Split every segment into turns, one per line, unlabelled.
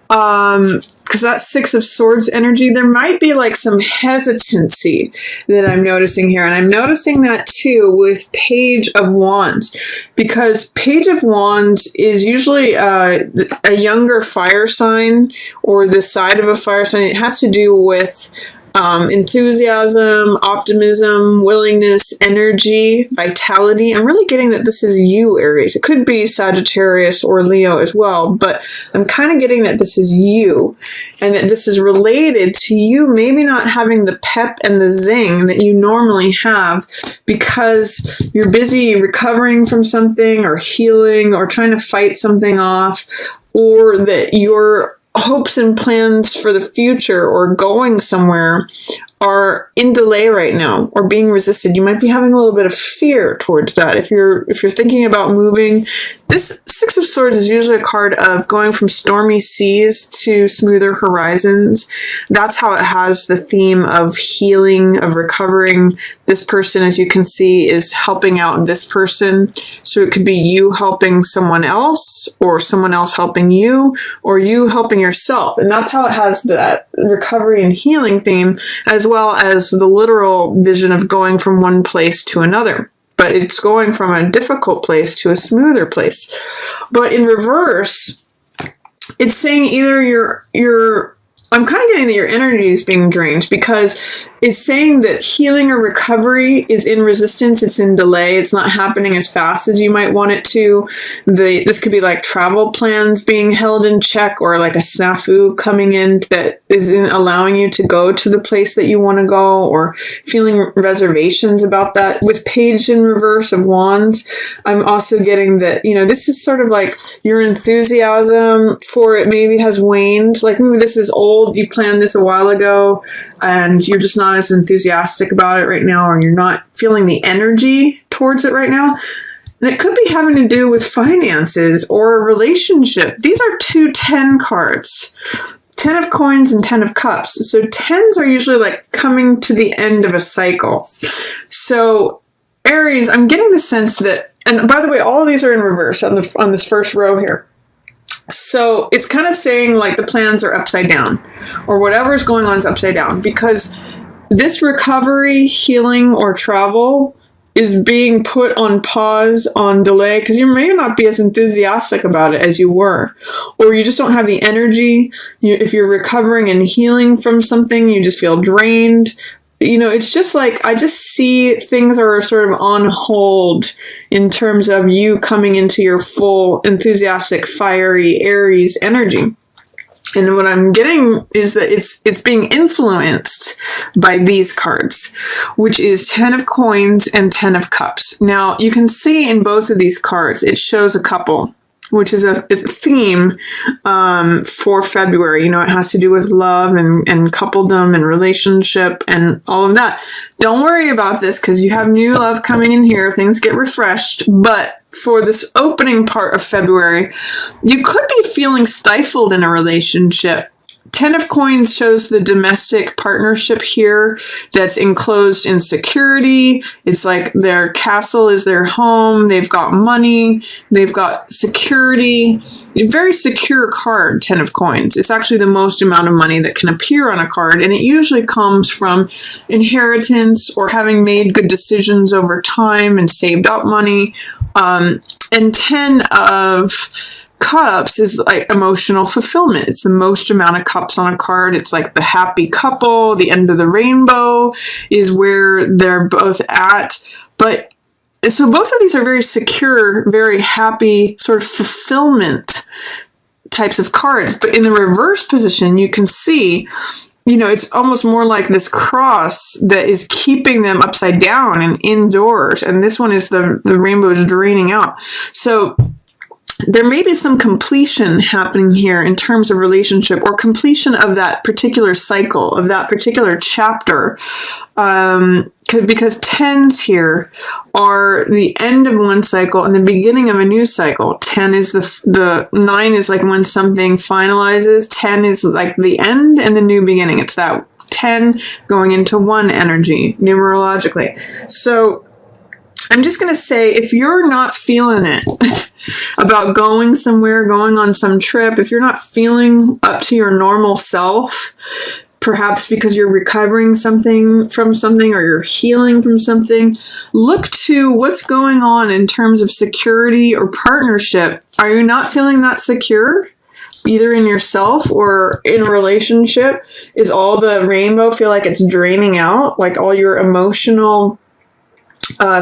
because that's Six of Swords energy, there might be like some hesitancy that I'm noticing here. And I'm noticing that too with Page of Wands, because Page of Wands is usually a younger fire sign, or the side of a fire sign. It has to do with enthusiasm, optimism, willingness, energy, vitality. I'm really getting that this is you, Aries. It could be Sagittarius or Leo as well, but I'm kind of getting that this is you, and that this is related to you maybe not having the pep and the zing that you normally have because you're busy recovering from something or healing or trying to fight something off, or that you're hopes and plans for the future or going somewhere are in delay right now or being resisted. You might be having a little bit of fear towards that. If you're thinking about moving, this Six of Swords is usually a card of going from stormy seas to smoother horizons. That's how it has the theme of healing, of recovering. This person, as you can see, is helping out this person. So it could be you helping someone else, or someone else helping you, or you helping yourself. And that's how it has that recovery and healing theme, as well as the literal vision of going from one place to another. But it's going from a difficult place to a smoother place. But in reverse, it's saying either I'm kind of getting that your energy is being drained, because it's saying that healing or recovery is in resistance. It's in delay. It's not happening as fast as you might want it to. This could be like travel plans being held in check, or like a snafu coming in that isn't allowing you to go to the place that you want to go, or feeling reservations about that. With Page in reverse of Wands, I'm also getting that, this is sort of like your enthusiasm for it maybe has waned. Like maybe this is old. You planned this a while ago and you're just not as enthusiastic about it right now, or you're not feeling the energy towards it right now. And it could be having to do with finances or a relationship. These are 2 10 cards. 10 of Coins and 10 of Cups. So 10s are usually like coming to the end of a cycle. So Aries, I'm getting the sense that, and by the way, all of these are in reverse on this first row here. So it's kind of saying like the plans are upside down, or whatever is going on is upside down, because this recovery, healing, or travel is being put on pause, on delay, because you may not be as enthusiastic about it as you were, or you just don't have the energy. If you're recovering and healing from something, you just feel drained. It's just like, I just see things are sort of on hold in terms of you coming into your full, enthusiastic, fiery Aries energy. And what I'm getting is that it's being influenced by these cards, which is 10 of Coins and 10 of Cups. Now, you can see in both of these cards, it shows a couple, which is a theme for February. It has to do with love and coupledom and relationship and all of that. Don't worry about this, because you have new love coming in here. Things get refreshed. But for this opening part of February, you could be feeling stifled in a relationship. 10 of Coins shows the domestic partnership here that's enclosed in security. It's like their castle is their home. They've got money. They've got security. A very secure card, 10 of Coins. It's actually the most amount of money that can appear on a card, and it usually comes from inheritance or having made good decisions over time and saved up money. And 10 of Cups is like emotional fulfillment. It's the most amount of cups on a card. It's like the happy couple. The end of the rainbow is where they're both at. But so both of these are very secure, very happy, sort of fulfillment types of cards. But in the reverse position, you can see, it's almost more like this cross that is keeping them upside down and indoors. And this one is the rainbow is draining out. So there may be some completion happening here in terms of relationship, or completion of that particular cycle, of that particular chapter. Because 10s here are the end of one cycle and the beginning of a new cycle. 10 is the 9 is like when something finalizes. 10 is like the end and the new beginning. It's that 10 going into 1 energy, numerologically. So I'm just going to say, if you're not feeling it about going somewhere, going on some trip, if you're not feeling up to your normal self, perhaps because you're recovering something from something or you're healing from something, look to what's going on in terms of security or partnership. Are you not feeling that secure? Either in yourself or in a relationship? Is all the rainbow feel like it's draining out? Like all your emotional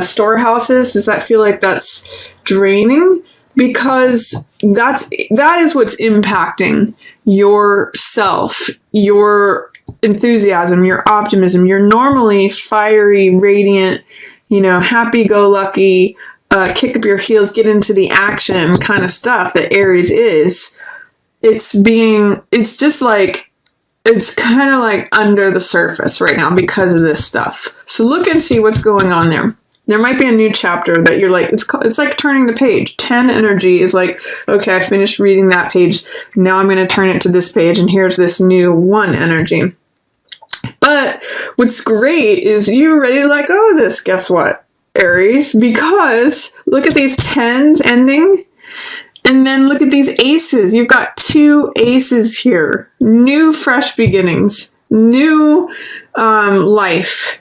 storehouses, does that feel like that's draining? Because that is what's impacting yourself, your enthusiasm, your optimism. You're normally fiery, radiant, happy-go-lucky, kick up your heels, get into the action kind of stuff that Aries is. It's kind of like under the surface right now because of this stuff. So look and see what's going on there. There might be a new chapter that you're like, it's like turning the page. 10 energy is like, okay, I finished reading that page. Now I'm going to turn it to this page, and here's this new 1 energy. But what's great is you're ready to let go of this. Guess what, Aries? Because look at these 10s ending. And then look at these aces. You've got 2 aces here. New, fresh beginnings. New life.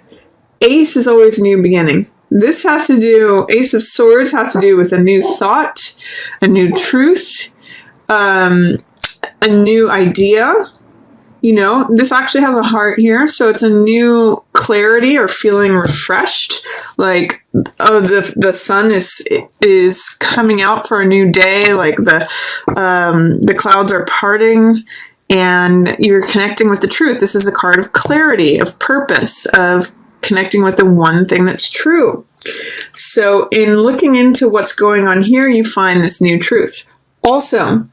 Ace is always a new beginning. This has to do, Ace of Swords has to do with a new thought, a new truth, a new idea. This actually has a heart here, so it's a new clarity or feeling refreshed. Like, oh, the sun is coming out for a new day. Like the clouds are parting, and you're connecting with the truth. This is a card of clarity, of purpose, of connecting with the one thing that's true. So in looking into what's going on here, you find this new truth. Also,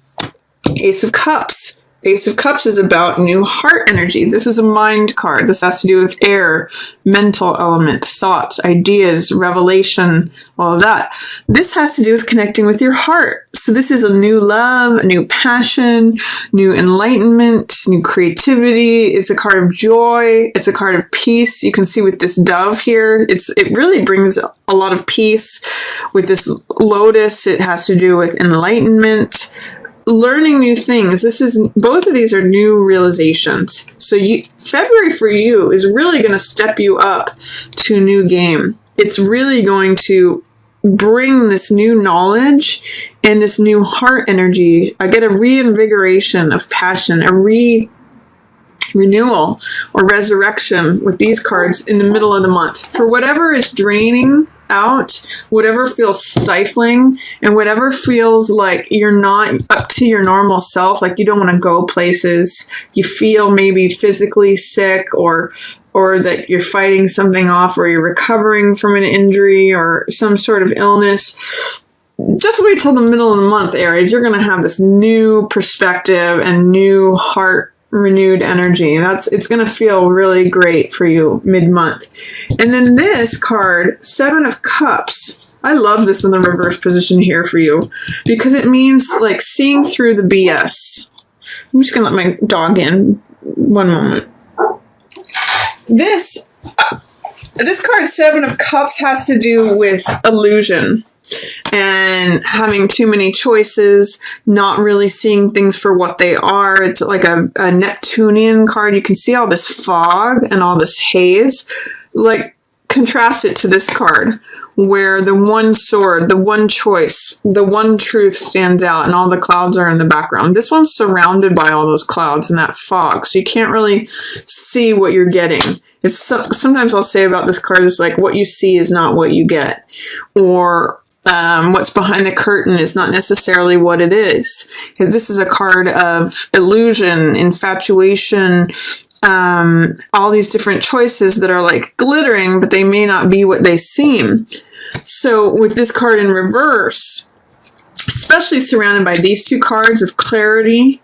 Ace of Cups. Ace of Cups is about new heart energy. This is a mind card. This has to do with air, mental element, thoughts, ideas, revelation, all of that. This has to do with connecting with your heart. So this is a new love, a new passion, new enlightenment, new creativity. It's a card of joy. It's a card of peace. You can see with this dove here, it really brings a lot of peace. With this lotus, it has to do with enlightenment. Learning new things. Both of these are new realizations. So February for you is really going to step you up to a new game. It's really going to bring this new knowledge and this new heart energy. I get a reinvigoration of passion, a renewal or resurrection with these cards in the middle of the month. For whatever is draining out, whatever feels stifling, and whatever feels like you're not up to your normal self, like you don't want to go places, you feel maybe physically sick or that you're fighting something off, or you're recovering from an injury or some sort of illness. Just wait till the middle of the month, Aries. You're going to have this new perspective and new heart renewed energy. It's going to feel really great for you mid-month. And then this card, 7 of Cups. I love this in the reverse position here for you because it means like seeing through the BS. I'm just going to let my dog in. One moment. This card, 7 of Cups, has to do with illusion and having too many choices, not really seeing things for what they are. It's like a Neptunian card. You can see all this fog and all this haze. Like, contrast it to this card where the one sword, the one choice, the one truth stands out and all the clouds are in the background. This one's surrounded by all those clouds and that fog, so you can't really see what you're getting. Sometimes I'll say about this card is like, what you see is not what you get, or what's behind the curtain is not necessarily what it is. This is a card of illusion, infatuation, all these different choices that are like glittering, but they may not be what they seem. So with this card in reverse, especially surrounded by these 2 cards of clarity,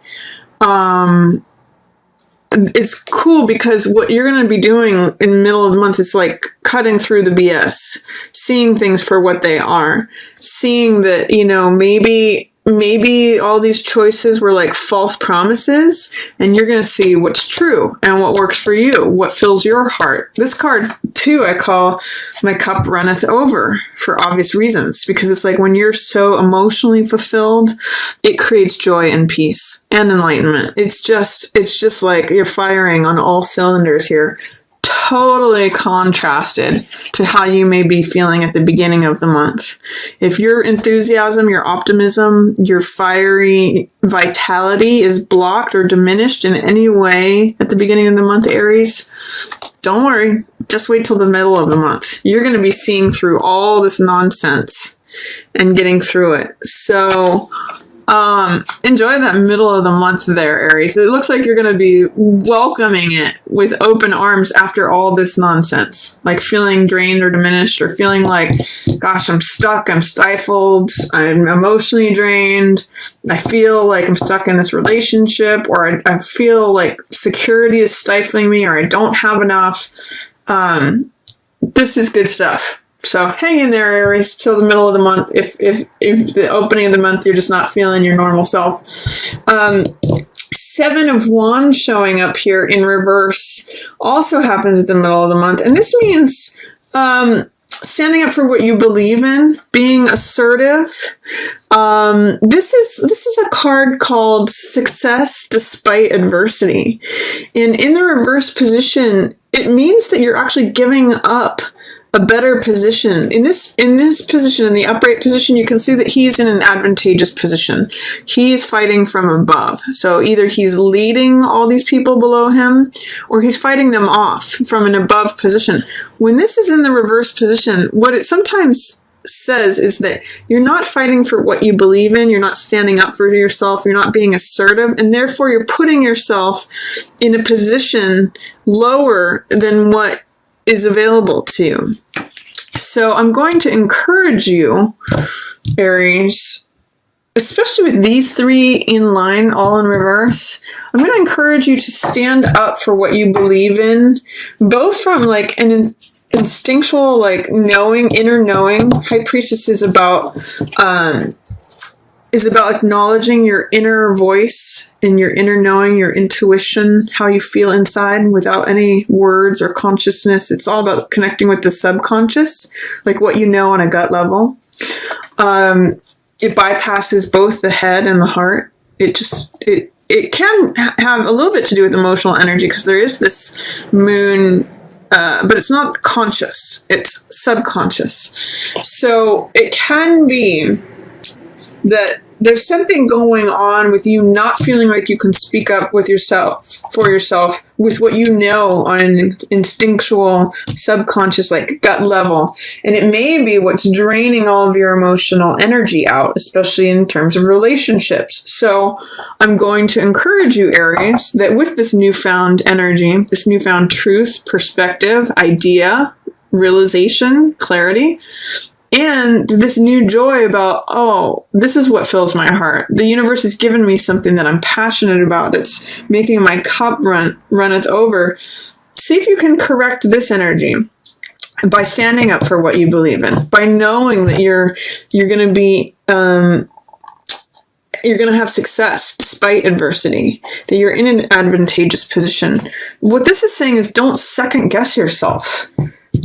it's cool because what you're going to be doing in the middle of the month is like cutting through the BS, seeing things for what they are, seeing that, maybe maybe all these choices were like false promises, and you're going to see what's true and what works for you, what fills your heart. This card, too, I call my cup runneth over for obvious reasons, because it's like when you're so emotionally fulfilled, it creates joy and peace and enlightenment. It's just like you're firing on all cylinders here. Totally contrasted to how you may be feeling at the beginning of the month. If your enthusiasm, your optimism, your fiery vitality is blocked or diminished in any way at the beginning of the month, Aries, don't worry. Just wait till the middle of the month. You're going to be seeing through all this nonsense and getting through it. So enjoy that middle of the month there, Aries. It looks like you're going to be welcoming it with open arms after all this nonsense, like feeling drained or diminished, or feeling like, gosh, I'm stuck, I'm stifled, I'm emotionally drained, I feel like I'm stuck in this relationship, or I feel like security is stifling me, or I don't have enough. This is good stuff. So hang in there, Aries, till the middle of the month. If the opening of the month you're just not feeling your normal self. Seven of Wands showing up here in reverse also happens at the middle of the month, and this means standing up for what you believe in, being assertive. This is a card called Success Despite Adversity, and in the reverse position, it means that you're actually giving up a better position. In this position, in the upright position, you can see that he's in an advantageous position. He's fighting from above. So either he's leading all these people below him, or he's fighting them off from an above position. When this is in the reverse position, what it sometimes says is that you're not fighting for what you believe in, you're not standing up for yourself, you're not being assertive, and therefore you're putting yourself in a position lower than what is available to you. So I'm going to encourage you, Aries, especially with these three in line, all in reverse, I'm going to encourage you to stand up for what you believe in, both from like an instinctual, like knowing, inner knowing. High Priestess is about acknowledging your inner voice and your inner knowing, your intuition, how you feel inside without any words or consciousness. It's all about connecting with the subconscious, like what you know on a gut level. It bypasses both the head and the heart. It can have a little bit to do with emotional energy, because there is this moon, but it's not conscious, it's subconscious. So it can be that there's something going on with you not feeling like you can speak up with yourself, for yourself, with what you know on an instinctual, subconscious, like gut level. And it may be what's draining all of your emotional energy out, especially in terms of relationships. So I'm going to encourage you, Aries, that with this newfound energy, this newfound truth, perspective, idea, realization, clarity, and this new joy about, oh, this is what fills my heart. The universe has given me something that I'm passionate about, that's making my cup runneth over. See if you can correct this energy by standing up for what you believe in, by knowing that you're going to be, you're going to have success despite adversity, that you're in an advantageous position. What this is saying is don't second guess yourself,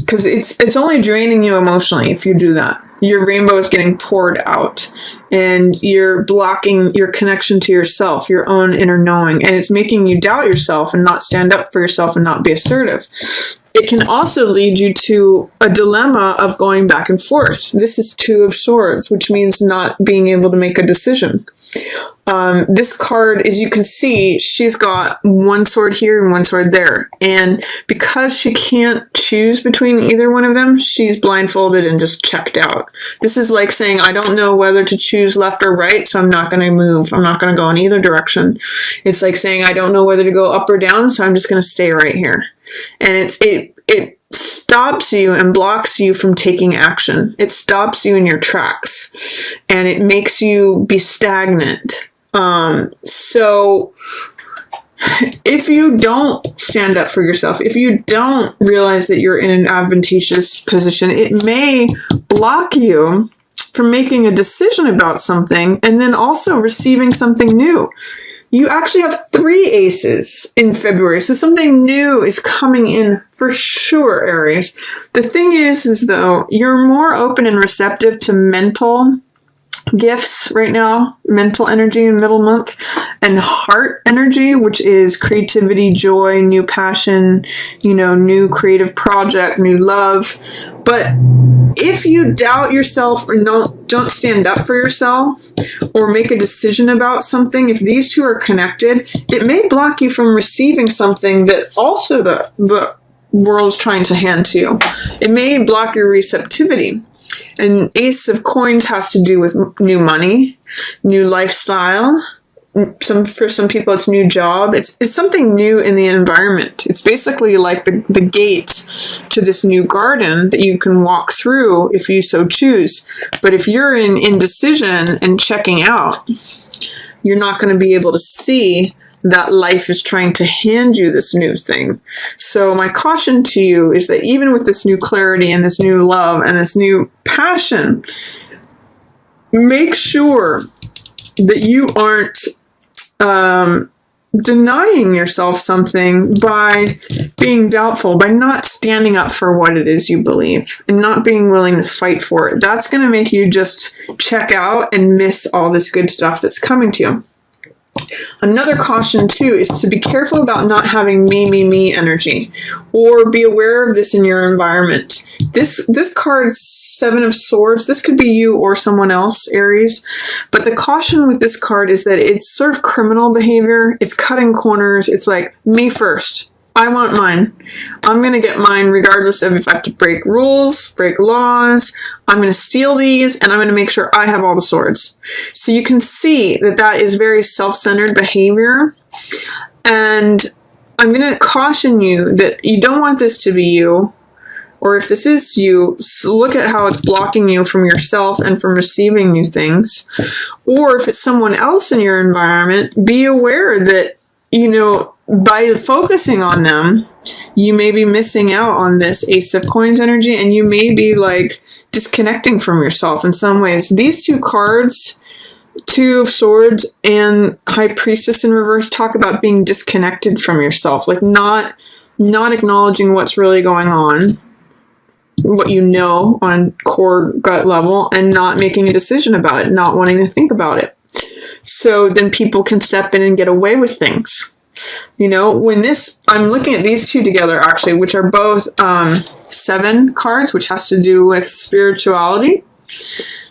because it's only draining you emotionally if you do that. Your rainbow is getting poured out, and you're blocking your connection to yourself, your own inner knowing, and it's making you doubt yourself and not stand up for yourself and not be assertive. It can also lead you to a dilemma of going back and forth. This is Two of Swords, which means not being able to make a decision. This card, as you can see, she's got one sword here and one sword there. And because she can't choose between either one of them, she's blindfolded and just checked out. This is like saying, I don't know whether to choose left or right, so I'm not going to move. I'm not going to go in either direction. It's like saying, I don't know whether to go up or down, so I'm just going to stay right here. And it stops you and blocks you from taking action. It stops you in your tracks, and it makes you be stagnant. So if you don't stand up for yourself, if you don't realize that you're in an advantageous position, it may block you from making a decision about something and then also receiving something new. You actually have 3 aces in February, so something new is coming in for sure, Aries. The thing is though, you're more open and receptive to mental gifts right now, mental energy in middle month, and heart energy, which is creativity, joy, new passion, new creative project, new love. But if you doubt yourself or don't stand up for yourself or make a decision about something, if these two are connected, it may block you from receiving something that also the world's trying to hand to you. It may block your receptivity. And Ace of Coins has to do with new money, new lifestyle. For some people, it's new job. It's something new in the environment. It's basically like the gate to this new garden that you can walk through if you so choose. But if you're in indecision and checking out, you're not going to be able to see that life is trying to hand you this new thing. So my caution to you is that even with this new clarity and this new love and this new passion, make sure that you aren't denying yourself something by being doubtful, by not standing up for what it is you believe and not being willing to fight for it. That's going to make you just check out and miss all this good stuff that's coming to you. Another caution too is to be careful about not having me energy, or be aware of this in your environment. This card, 7 of Swords, this could be you or someone else, Aries. But the caution with this card is that it's sort of criminal behavior. It's cutting corners. It's like, me first. I want mine. I'm going to get mine regardless of if I have to break rules, break laws. I'm going to steal these and I'm going to make sure I have all the swords. So you can see that that is very self-centered behavior. And I'm going to caution you that you don't want this to be you. Or if this is you, look at how it's blocking you from yourself and from receiving new things. Or if it's someone else in your environment, be aware that, by focusing on them, you may be missing out on this Ace of Coins energy, and you may be like disconnecting from yourself in some ways. These 2 cards, 2 of Swords and High Priestess in reverse, talk about being disconnected from yourself, like not acknowledging what's really going on, what you know on core gut level, and not making a decision about it, not wanting to think about it. So then people can step in and get away with things. I'm looking at these 2 together actually, which are both 7 cards, which has to do with spirituality.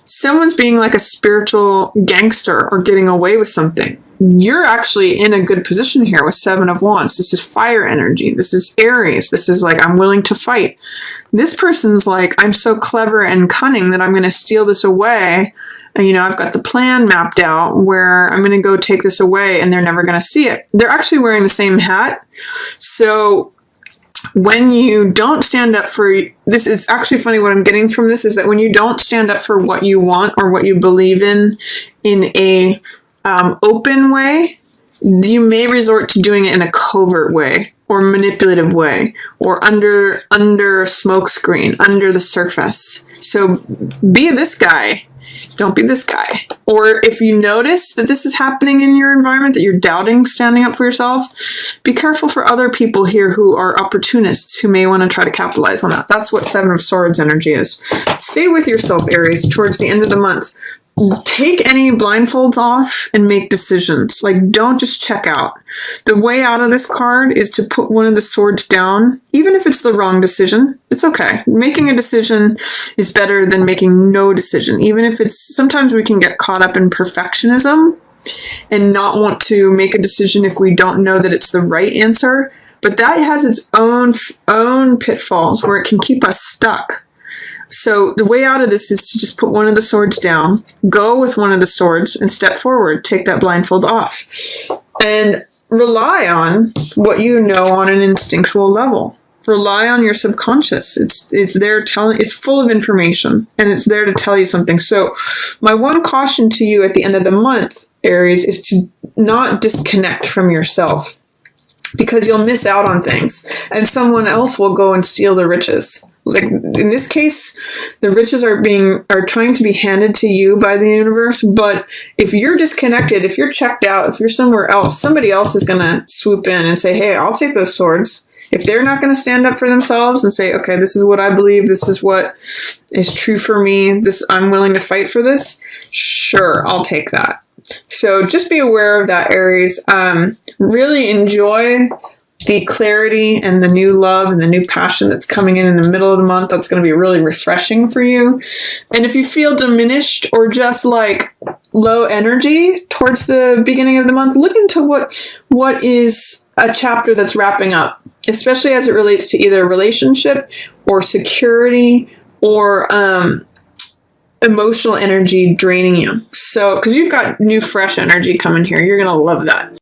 Someone's being like a spiritual gangster or getting away with something. You're actually in a good position here with 7 of Wands. This is fire energy. This is Aries. This is like, I'm willing to fight. This person's like, I'm so clever and cunning that I'm going to steal this away. And, I've got the plan mapped out where I'm going to go take this away and they're never going to see it. They're actually wearing the same hat. So when you don't stand up for this, it's actually funny. What I'm getting from this is that when you don't stand up for what you want or what you believe in a open way, you may resort to doing it in a covert way or manipulative way or under a smoke screen, under the surface. So be this guy. Don't be this guy. Or if you notice that this is happening in your environment, that you're doubting standing up for yourself, be careful for other people here who are opportunists who may want to try to capitalize on that. That's what 7 of Swords energy is. Stay with yourself, Aries, towards the end of the month. Take any blindfolds off and make decisions. Like, don't just check out. The way out of this card is to put one of the swords down, even if it's the wrong decision. It's okay. Making a decision is better than making no decision. Even if sometimes we can get caught up in perfectionism and not want to make a decision if we don't know that it's the right answer. But that has its own pitfalls where it can keep us stuck. So the way out of this is to just put one of the swords down, go with one of the swords, and step forward. Take that blindfold off. And rely on what you know on an instinctual level. Rely on your subconscious. It's there it's full of information, and it's there to tell you something. So my one caution to you at the end of the month, Aries, is to not disconnect from yourself, because you'll miss out on things, and someone else will go and steal the riches. Like in this case, the riches are trying to be handed to you by the universe. But if you're disconnected, if you're checked out, if you're somewhere else, somebody else is going to swoop in and say, hey, I'll take those swords. If they're not going to stand up for themselves and say, okay, this is what I believe, this is what is true for me, I'm willing to fight for this, sure, I'll take that. So just be aware of that, Aries. Really enjoy the clarity and the new love and the new passion that's coming in the middle of the month. That's going to be really refreshing for you. And if you feel diminished or just like low energy towards the beginning of the month, look into what is a chapter that's wrapping up, especially as it relates to either relationship or security or emotional energy draining you. So, because you've got new fresh energy coming here, you're going to love that.